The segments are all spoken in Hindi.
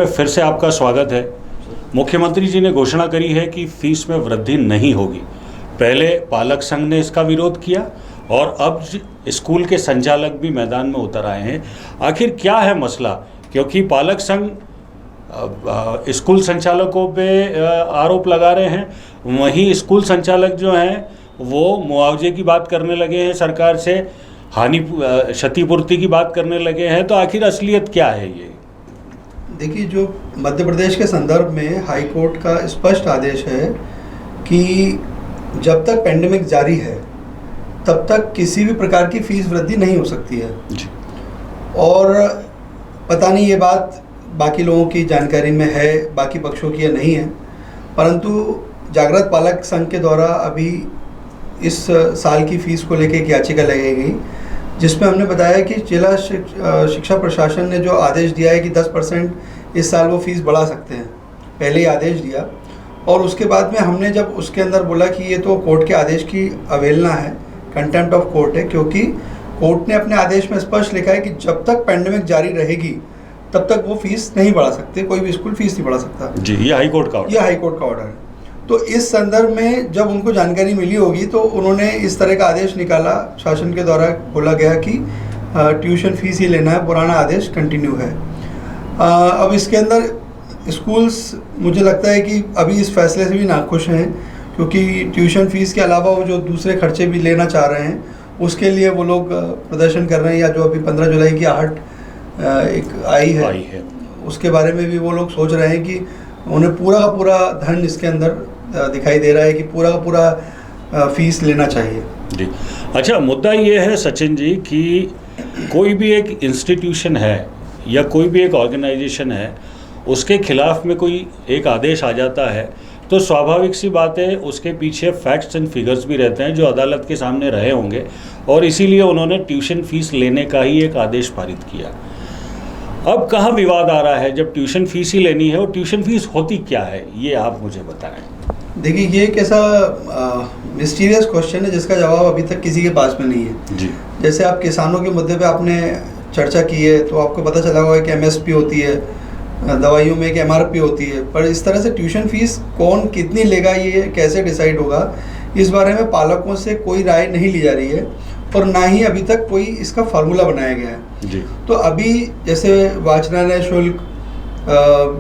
में फिर से आपका स्वागत है। मुख्यमंत्री जी ने घोषणा करी है कि फीस में वृद्धि नहीं होगी। पहले पालक संघ ने इसका विरोध किया और अब स्कूल के संचालक भी मैदान में उतर आए हैं। आखिर क्या है मसला? क्योंकि पालक संघ स्कूल संचालकों पे आरोप लगा रहे हैं, वहीं स्कूल संचालक जो हैं वो मुआवजे की बात करने लगे हैं, सरकार से क्षतिपूर्ति की बात करने लगे हैं। तो आखिर असलियत क्या है ये? देखिए, जो मध्य प्रदेश के संदर्भ में हाई कोर्ट का स्पष्ट आदेश है कि जब तक पेंडेमिक जारी है तब तक किसी भी प्रकार की फीस वृद्धि नहीं हो सकती है जी। और पता नहीं ये बात बाकी लोगों की जानकारी में है, बाकी पक्षों की या नहीं है, परंतु जागृत पालक संघ के द्वारा अभी इस साल की फ़ीस को लेकर एक याचिका लगाई गई, जिसमें हमने बताया कि जिला शिक्षा प्रशासन ने जो आदेश दिया है कि 10% इस साल वो फीस बढ़ा सकते हैं, पहले ही आदेश दिया। और उसके बाद में हमने जब उसके अंदर बोला कि ये तो कोर्ट के आदेश की अवहेलना है, कंटेम्प्ट ऑफ कोर्ट है, क्योंकि कोर्ट ने अपने आदेश में स्पष्ट लिखा है कि जब तक पेंडेमिक जारी रहेगी तब तक वो फीस नहीं बढ़ा सकते, कोई भी स्कूल फीस नहीं बढ़ा सकता जी। ये हाई कोर्ट का ऑर्डर है। तो इस संदर्भ में जब उनको जानकारी मिली होगी तो उन्होंने इस तरह का आदेश निकाला, शासन के द्वारा बोला गया कि ट्यूशन फीस ही लेना है, पुराना आदेश कंटिन्यू है। अब इसके अंदर स्कूल्स मुझे लगता है कि अभी इस फैसले से भी नाखुश हैं, क्योंकि ट्यूशन फीस के अलावा वो जो दूसरे खर्चे भी लेना चाह रहे हैं उसके लिए वो लोग प्रदर्शन कर रहे हैं, या जो अभी 15 जुलाई की आहट एक आई है उसके बारे में भी वो लोग सोच रहे हैं कि उन्हें पूरा का पूरा धन इसके अंदर दिखाई दे रहा है कि पूरा का पूरा फीस लेना चाहिए जी। अच्छा, मुद्दा ये है सचिन जी कि कोई भी एक इंस्टीट्यूशन है या कोई भी एक ऑर्गेनाइजेशन है, उसके खिलाफ में कोई एक आदेश आ जाता है तो स्वाभाविक सी बात है उसके पीछे फैक्ट्स एंड फिगर्स भी रहते हैं जो अदालत के सामने रहे होंगे, और इसीलिए उन्होंने ट्यूशन फीस लेने का ही एक आदेश पारित किया। अब कहाँ विवाद आ रहा है जब ट्यूशन फीस ही लेनी है? और ट्यूशन फीस होती क्या है ये आप मुझे बताएं। देखिए, ये एक ऐसा मिस्टीरियस क्वेश्चन है जिसका जवाब अभी तक किसी के पास में नहीं है जी। जैसे आप किसानों के मुद्दे पे आपने चर्चा की है तो आपको पता चला होगा कि MSP होती है, दवाइयों में एक MRP होती है, पर इस तरह से ट्यूशन फीस कौन कितनी लेगा, ये कैसे डिसाइड होगा, इस बारे में पालकों से कोई राय नहीं ली जा रही है और ना ही अभी तक कोई इसका फार्मूला बनाया गया है जी। तो अभी जैसे वाचनालय शुल्क,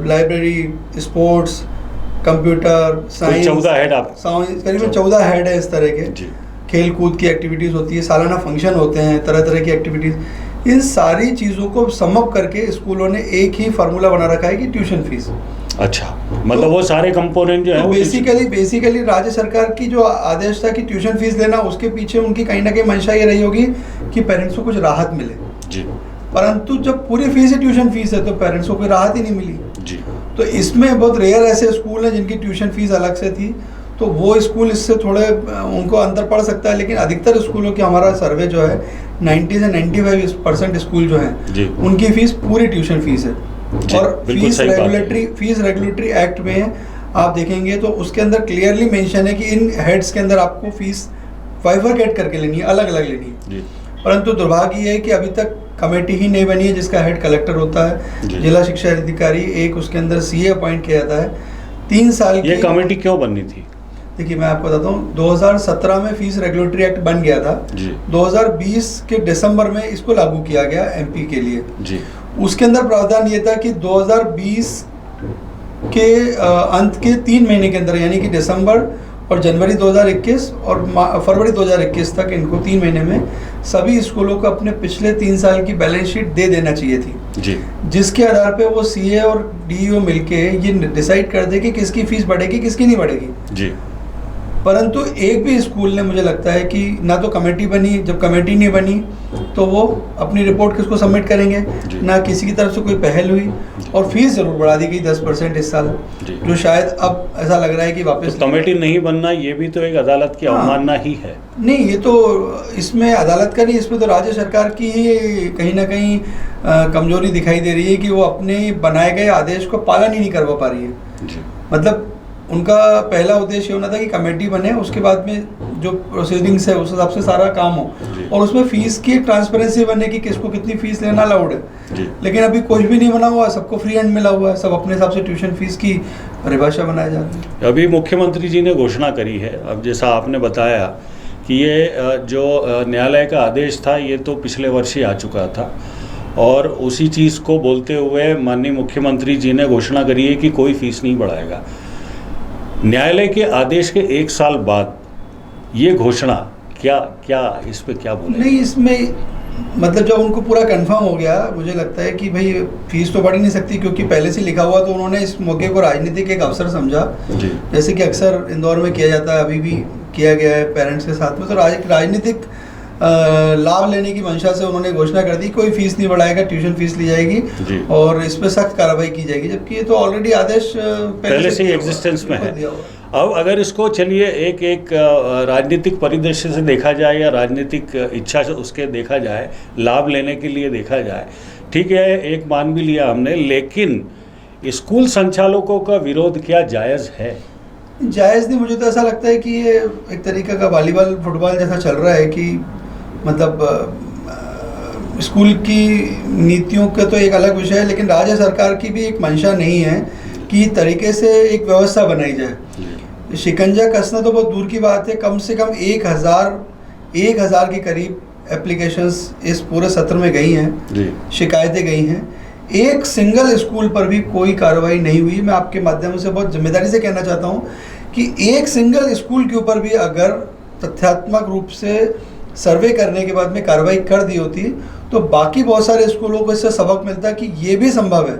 library, sports, computer science, 14 head आप करीबन 14 हेड है इस तरह के जी। खेल कूद की एक्टिविटीज़ होती है, सालाना फंक्शन होते हैं, तरह तरह की एक्टिविटीज़, इन सारी चीज़ों को समअप करके स्कूलों ने एक ही फार्मूला बना रखा है कि ट्यूशन फीस। अच्छा, मतलब वो सारे कंपोनेंट जो है बेसिकली राज्य सरकार की जो आदेश था कि ट्यूशन फीस लेना, उसके पीछे उनकी कहीं ना कहीं मंशा ये रही होगी कि पेरेंट्स को कुछ राहत मिले जी। परंतु जब पूरी फीस ही ट्यूशन फीस है तो पेरेंट्स को कोई राहत ही नहीं मिली जी। तो इसमें बहुत रेयर ऐसे स्कूल हैं जिनकी ट्यूशन फीस अलग से थी, तो वो स्कूल इससे थोड़े उनको अंतर पड़ सकता है, लेकिन अधिकतर स्कूलों की हमारा सर्वे जो है 90 से 95% स्कूल जो हैं उनकी फीस पूरी ट्यूशन फीस है। और फीस रेगुलेटरी एक्ट में आप देखेंगे तो उसके अंदर क्लियरली मेंशन है कि इन हेड्स के अंदर आपको फीस बाइफरकेट करके लेनी है, अलग अलग लेनी है। परंतु दुर्भाग्य ये है कि अभी तक कमेटी ही नहीं बनी है जिसका हेड कलेक्टर होता है, जिला शिक्षा अधिकारी, एक उसके अंदर CA अपॉइंट किया जाता है। 3 साल की ये कमेटी क्यों बननी थी? देखिए, मैं आपको बताता हूँ, 2017 में फीस रेगुलेटरी एक्ट बन गया था जी। 2020 के दिसंबर में इसको लागू किया गया MP के लिए जी। उसके अंदर प्रावधान ये था कि 2020 के अंत के 3 महीने के अंदर, यानी कि दिसंबर और जनवरी 2021 और फरवरी 2021 तक, इनको 3 महीने में सभी स्कूलों को अपने पिछले 3 साल की बैलेंस शीट दे देना चाहिए थी जी। जिसके आधार पे वो CA और DEO मिलके ये डिसाइड कर दे कि किसकी फीस बढ़ेगी किसकी नहीं बढ़ेगी जी। परंतु एक भी स्कूल ने, मुझे लगता है कि ना तो कमेटी बनी, जब कमेटी नहीं बनी तो वो अपनी रिपोर्ट किसको सबमिट करेंगे, ना किसी की तरफ से कोई पहल हुई, और फीस जरूर बढ़ा दी गई 10% इस साल, जो शायद अब ऐसा लग रहा है कि वापस तो कमेटी नहीं बनना ये भी तो एक अदालत की अवमानना ही है। नहीं, ये तो इसमें अदालत का नहीं, इसमें तो राज्य सरकार की ही कहीं ना कहीं कमजोरी दिखाई दे रही है कि वो अपने बनाए गए आदेश को पालन ही नहीं करवा पा रही है। मतलब उनका पहला उद्देश्य होना था कि कमेटी बने, उसके बाद में जो प्रोसीडिंग्स है उस हिसाब से सारा काम हो, और उसमें फीस की ट्रांसपेरेंसी बने कि किसको कितनी फीस लेना अलाउड है। लेकिन अभी कुछ भी नहीं बना हुआ, सबको फ्री हैंड मिला हुआ है, सब अपने हिसाब से ट्यूशन फीस की परिभाषा बनाया जाती है। अभी मुख्यमंत्री जी ने घोषणा करी है, अब जैसा आपने बताया कि ये जो न्यायालय का आदेश था ये तो पिछले वर्ष ही आ चुका था, और उसी चीज़ को बोलते हुए माननीय मुख्यमंत्री जी ने घोषणा करी है कि कोई फीस नहीं बढ़ाएगा। न्यायालय के आदेश के 1 साल बाद ये घोषणा क्या इस पे क्या बोले? नहीं, इसमें मतलब जब उनको पूरा कंफर्म हो गया, मुझे लगता है कि भाई फीस तो बढ़ ही नहीं सकती, क्योंकि पहले से लिखा हुआ, तो उन्होंने इस मौके को राजनीतिक एक अवसर समझा, जैसे कि अक्सर इंदौर में किया जाता है, अभी भी किया गया है पेरेंट्स के साथ में। तो राजनीतिक लाभ लेने की मंशा से उन्होंने घोषणा कर दी कोई फीस नहीं बढ़ाएगा, ट्यूशन फीस ली जाएगी और इस पर सख्त कार्रवाई की जाएगी, जबकि ये तो ऑलरेडी आदेश पहले से ही एग्जिस्टेंस में है। अब अगर इसको चलिए एक राजनीतिक परिदृश्य से देखा जाए या राजनीतिक इच्छा से उसके देखा जाए, लाभ लेने के लिए देखा जाए, ठीक है, एक मान भी लिया हमने, लेकिन स्कूल संचालकों का विरोध क्या जायज़ है? जायज़ नहीं, मुझे तो ऐसा लगता है कि ये एक तरीके का वॉलीबॉल फुटबॉल जैसा चल रहा है कि मतलब स्कूल की नीतियों का तो एक अलग विषय है, लेकिन राज्य सरकार की भी एक मंशा नहीं है कि तरीके से एक व्यवस्था बनाई जाए। शिकंजा कसना तो बहुत दूर की बात है, कम से कम 1000 के करीब एप्लीकेशंस इस पूरे सत्र में गई हैं, शिकायतें गई हैं, एक सिंगल स्कूल पर भी कोई कार्रवाई नहीं हुई। मैं आपके माध्यम से बहुत जिम्मेदारी से कहना चाहता हूँ कि एक सिंगल स्कूल के ऊपर भी अगर तथ्यात्मक रूप से सर्वे करने के बाद में कार्रवाई कर दी होती तो बाकी बहुत सारे स्कूलों को इससे सबक मिलता कि ये भी संभव है।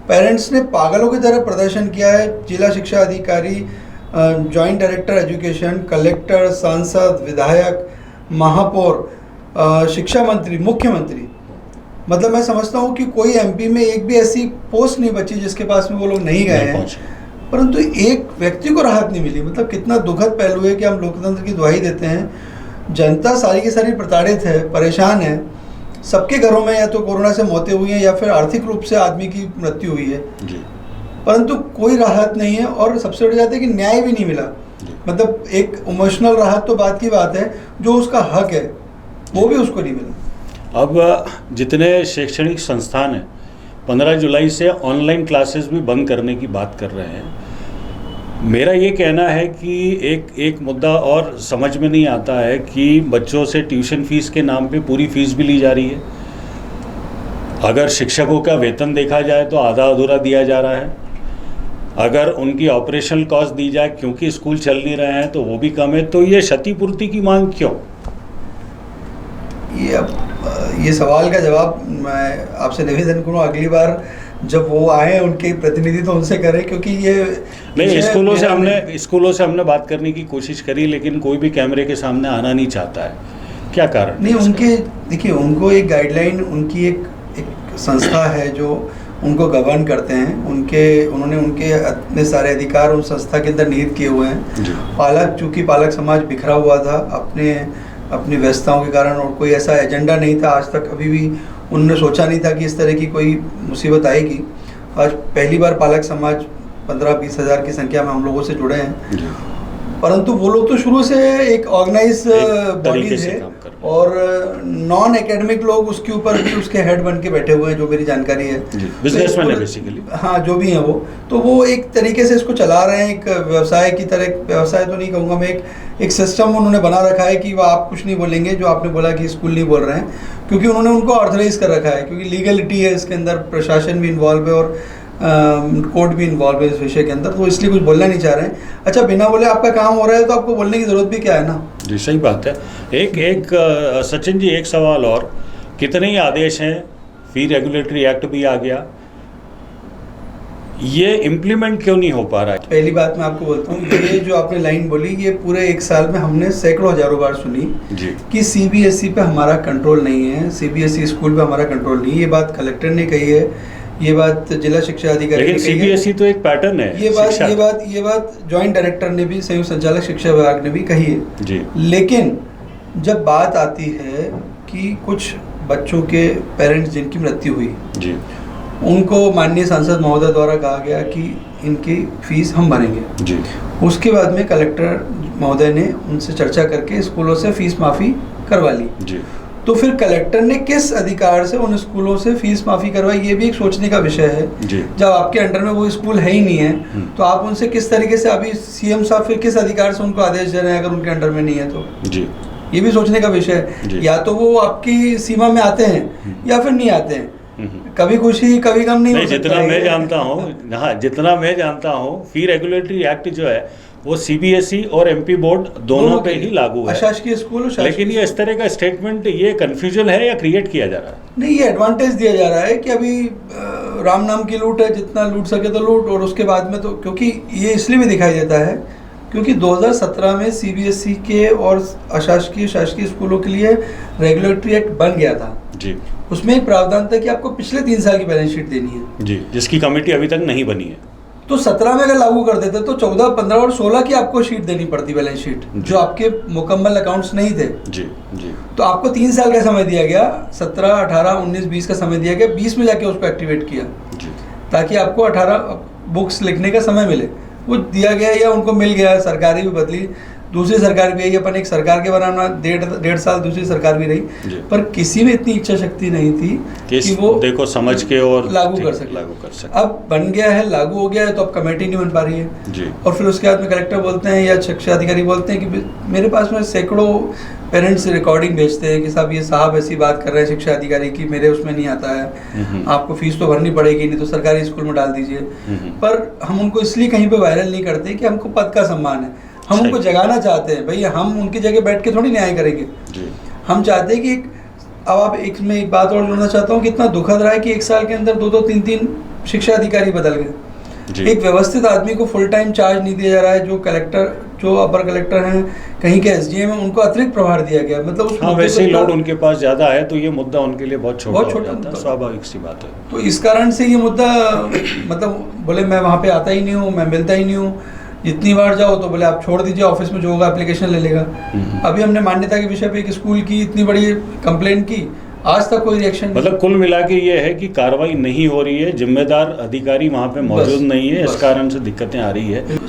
पेरेंट्स ने पागलों की तरह प्रदर्शन किया है, जिला शिक्षा अधिकारी, जॉइंट डायरेक्टर एजुकेशन, कलेक्टर, सांसद, विधायक, महापौर, शिक्षा मंत्री, मुख्यमंत्री, मतलब मैं समझता हूँ कि कोई एमपी में एक भी ऐसी पोस्ट नहीं बची जिसके पास में वो लोग नहीं गए हैं, परंतु एक व्यक्ति को राहत नहीं मिली। मतलब कितना दुखद पहलू है कि हम लोकतंत्र की दुहाई देते हैं, जनता सारी की सारी प्रताड़ित है, परेशान है, सबके घरों में या तो कोरोना से मौतें हुई हैं या फिर आर्थिक रूप से आदमी की मृत्यु हुई है, परंतु कोई राहत नहीं है, और सबसे बड़ी बात है कि न्याय भी नहीं मिला। मतलब एक इमोशनल राहत तो बात की बात है, जो उसका हक है वो भी उसको नहीं मिला। अब जितने शैक्षणिक संस्थान हैं 15 जुलाई से ऑनलाइन क्लासेस भी बंद करने की बात कर रहे हैं। मेरा ये कहना है कि एक मुद्दा और समझ में नहीं आता है कि बच्चों से ट्यूशन फीस के नाम पे पूरी फीस भी ली जा रही है। अगर शिक्षकों का वेतन देखा जाए तो आधा अधूरा दिया जा रहा है, अगर उनकी ऑपरेशनल कॉस्ट दी जाए क्योंकि स्कूल चल नहीं रहे हैं तो वो भी कम है। तो ये क्षतिपूर्ति की मांग क्यों? ये सवाल का जवाब मैं आपसे निवेदन करूँ अगली बार जब वो आए उनके प्रतिनिधि तो उनसे करें, क्योंकि ये नहीं, स्कूलों से हमने बात करने की कोशिश करी, लेकिन कोई भी कैमरे के सामने आना नहीं चाहता है। क्या कारण? नहीं, उनके देखिए, उनको एक गाइडलाइन, उनकी एक संस्था है जो उनको गवर्न करते हैं, उन्होंने उनके इतने सारे अधिकार उन संस्था के अंदर निहित किए हुए हैं। चूँकि पालक समाज बिखरा हुआ था अपनी व्यस्तताओं के कारण, और कोई ऐसा एजेंडा नहीं था आज तक, अभी भी उन्होंने सोचा नहीं था कि इस तरह की कोई मुसीबत आएगी। आज पहली बार पालक समाज 15-20 हज़ार की संख्या में हम लोगों से जुड़े हैं, परंतु वो लोग तो शुरू से एक ऑर्गेनाइज बॉडी थे और नॉन एकेडमिक लोग उसके ऊपर भी उसके हेड बन के बैठे हुए हैं, जो मेरी जानकारी है, बिजनेसमैन है बेसिकली। हाँ, जो भी हैं वो, तो वो एक तरीके से इसको चला रहे हैं, एक व्यवसाय की तरह। व्यवसाय तो नहीं कहूँगा मैं, एक सिस्टम उन्होंने बना रखा है कि वो आप कुछ नहीं बोलेंगे, जो आपने बोला कि स्कूल नहीं बोल रहे हैं, क्योंकि उन्होंने उनको ऑथराइज कर रखा है, क्योंकि लीगलिटी है इसके अंदर, प्रशासन भी इन्वॉल्व है और कोर्ट भी इन्वॉल्व है इस विषय के अंदर, तो इसलिए कुछ बोलना नहीं चाह रहे हैं। अच्छा, बिना बोले आपका काम हो रहा है तो आपको बोलने की ज़रूरत भी क्या है ना? जी, सही बात है। एक सचिन जी, एक सवाल और, कितने ही आदेश हैं, फी रेगुलेटरी एक्ट भी आ गया, ये इम्प्लीमेंट क्यों नहीं हो पा रहा है? पहली बात मैं आपको बोलता हूँ, ये जो आपने लाइन बोली, ये पूरे 1 साल में हमने सैकड़ों हजारों बार सुनी कि सीबीएसई पे हमारा कंट्रोल नहीं है, सीबीएसई स्कूल पे हमारा कंट्रोल नहीं है। ये बात कलेक्टर ने कही है, ये बात जिला शिक्षा अधिकारी ने कही है। सीबीएसई तो एक पैटर्न है। ये बात जॉइंट डायरेक्टर ने भी, संयुक्त संचालक शिक्षा विभाग ने भी कही है जी। लेकिन जब बात आती है कि कुछ बच्चों के पेरेंट्स जिनकी मृत्यु हुई जी, उनको माननीय सांसद महोदय द्वारा कहा गया कि इनकी फीस हम भरेंगे। जी। उसके बाद में कलेक्टर महोदय ने उनसे चर्चा करके स्कूलों से फीस माफ़ी करवा ली। जी। तो फिर कलेक्टर ने किस अधिकार से उन स्कूलों से फीस माफ़ी करवाई, ये भी एक सोचने का विषय है। जी। जब आपके अंडर में वो स्कूल है ही नहीं है तो आप उनसे किस तरीके से, अभी सीएम साहब फिर किस अधिकार से उनको आदेश दे रहे हैं अगर उनके अंडर में नहीं है तो? जी। ये भी सोचने का विषय है। या तो वो आपकी सीमा में आते हैं या फिर नहीं आते हैं। कभी खुशी कभी गम नहीं हो सकता। जितना मैं जानता हूँ, हाँ, जितना मैं जानता हूँ, फी रेगुलेटरी एक्ट जो है वो सीबीएसई और एमपी बोर्ड दोनों पे ही लागू है, अशासकीय स्कूल। लेकिन ये इस तरह का स्टेटमेंट, ये कंफ्यूजन है या क्रिएट किया जा रहा है? नहीं, ये एडवांटेज दिया जा रहा है कि अभी राम नाम की लूट है, जितना लूट सके तो लूट, और उसके बाद में तो, क्योंकि ये इसलिए भी दिखाई देता है क्योंकि 2017 में सीबीएसई के और अशासकीय शासकीय स्कूलों के लिए रेगुलेटरी एक्ट बन गया था। जी। उसमें एक प्रावधान था कि आपको पिछले 3 साल की बैलेंस शीट देनी है। जी, जिसकी कमेटी अभी तक नहीं बनी है। तो 17 में अगर लागू कर देते तो 14, 15 और 16 की आपको शीट देनी पड़ती, बैलेंस शीट, जो आपके मुकम्मल अकाउंट्स नहीं थे। जी। जी। तो आपको 3 साल का समय दिया गया, 17, 18, 19, 20 का समय दिया गया, 20 में जाके उसको एक्टिवेट किया। जी। ताकि आपको 18 बुक्स लिखने का समय मिले। वो दिया गया या उनको मिल गया, सरकारी भी बदली, दूसरी सरकार भी आई, अपन एक सरकार के बनाना 1.5 साल दूसरी सरकार भी रही, पर किसी में इतनी इच्छा शक्ति नहीं थी कि वो देखो समझ के और लागू कर सके। अब बन गया है, लागू हो गया है, तो अब कमेटी नहीं बन पा रही है। जी। और फिर उसके बाद में कलेक्टर बोलते हैं या शिक्षा अधिकारी बोलते हैं कि मेरे पास में सैकड़ों पेरेंट्स रिकॉर्डिंग भेजते हैं कि साहब ये साहब ऐसी बात कर रहे हैं शिक्षा अधिकारी की, मेरे उसमें नहीं आता है, आपको फीस तो भरनी पड़ेगी, नहीं तो सरकारी स्कूल में डाल दीजिए। पर हम उनको इसलिए कहीं पे वायरल नहीं करते कि हमको पद का सम्मान है, हम उनको जगाना चाहते हैं। भैया हम उनकी जगह बैठ के थोड़ी न्याय करेंगे। हम चाहते हैं कि अब आप एक बात और जोड़ना चाहता हूँ कि इतना दुखद रहा है कि 1 साल के अंदर 2-2, 3-3 शिक्षा अधिकारी बदल गए। एक व्यवस्थित आदमी को फुल टाइम चार्ज नहीं दिया जा रहा है। जो कलेक्टर, जो अपर कलेक्टर हैं, कहीं के एसडीएम है, उनको अतिरिक्त प्रभार दिया गया। मतलब हाँ, वैसे ही लोड उनके पास ज्यादा है तो ये मुद्दा उनके लिए बहुत छोटा, स्वाभाविक सी बात है। तो इस कारण से ये मुद्दा, मतलब बोले मैं वहाँ पे आता ही नहीं हूँ, मैं मिलता ही नहीं हूँ, जितनी बार जाओ तो बोले आप छोड़ दीजिए, ऑफिस में जो होगा एप्लीकेशन ले लेगा। अभी हमने मान्यता के विषय पे एक स्कूल की इतनी बड़ी कंप्लेंट की, आज तक कोई रिएक्शन नहीं। मतलब कुल मिला के ये है कि कार्रवाई नहीं हो रही है, जिम्मेदार अधिकारी वहाँ पे मौजूद नहीं है, इस कारण से दिक्कतें आ रही है।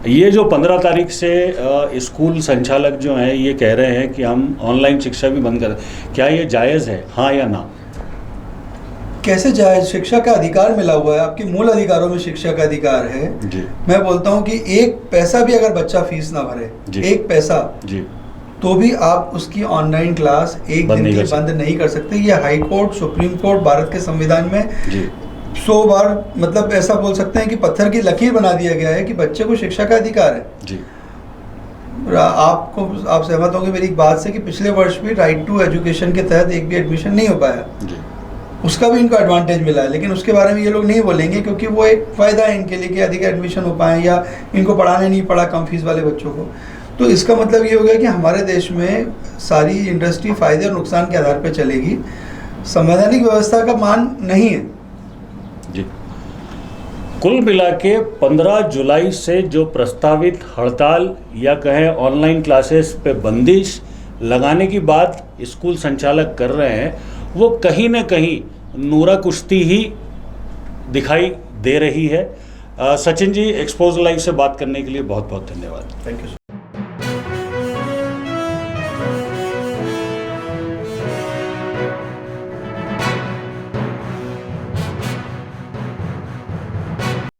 ये जो 15 तारीख से स्कूल संचालक जो हैं ये कह रहे हैं कि हम ऑनलाइन शिक्षा भी बंद कर, क्या ये जायज़ है, हाँ या ना? कैसे जायज? शिक्षा का अधिकार मिला हुआ है, आपके मूल अधिकारों में शिक्षा का अधिकार है। जी। मैं बोलता हूँ कि 1 पैसा भी अगर बच्चा फीस ना भरे, 1 पैसा जी, तो भी आप उसकी ऑनलाइन क्लास एक दिन के लिए बंद नहीं कर सकते। ये high court, supreme court, Bharat के संविधान में 100 बार, मतलब ऐसा बोल सकते हैं कि पत्थर की लकीर बना दिया गया है कि बच्चे को शिक्षा का अधिकार है। जी। आप सहमत होंगे मेरी एक बात से कि पिछले वर्ष भी राइट टू एजुकेशन के तहत एक भी एडमिशन नहीं हो पाया। जी। उसका भी इनको एडवांटेज मिला है, लेकिन उसके बारे में ये लोग नहीं बोलेंगे क्योंकि वो एक फ़ायदा है इनके लिए कि अधिक एडमिशन हो पाए, या इनको पढ़ाने नहीं पड़ा कम फीस वाले बच्चों को। तो इसका मतलब ये हो गया कि हमारे देश में सारी इंडस्ट्री फ़ायदे और नुकसान के आधार पर चलेगी, संवैधानिक व्यवस्था का मान नहीं है। जी। कुल मिला के 15 जुलाई से जो प्रस्तावित हड़ताल या कहें ऑनलाइन क्लासेस पे बंदिश लगाने की बात स्कूल संचालक कर रहे हैं, वो कहीं ना कहीं नूरा कुश्ती ही दिखाई दे रही है। सचिन जी, एक्सपोज लाइव से बात करने के लिए बहुत बहुत धन्यवाद। Thank you.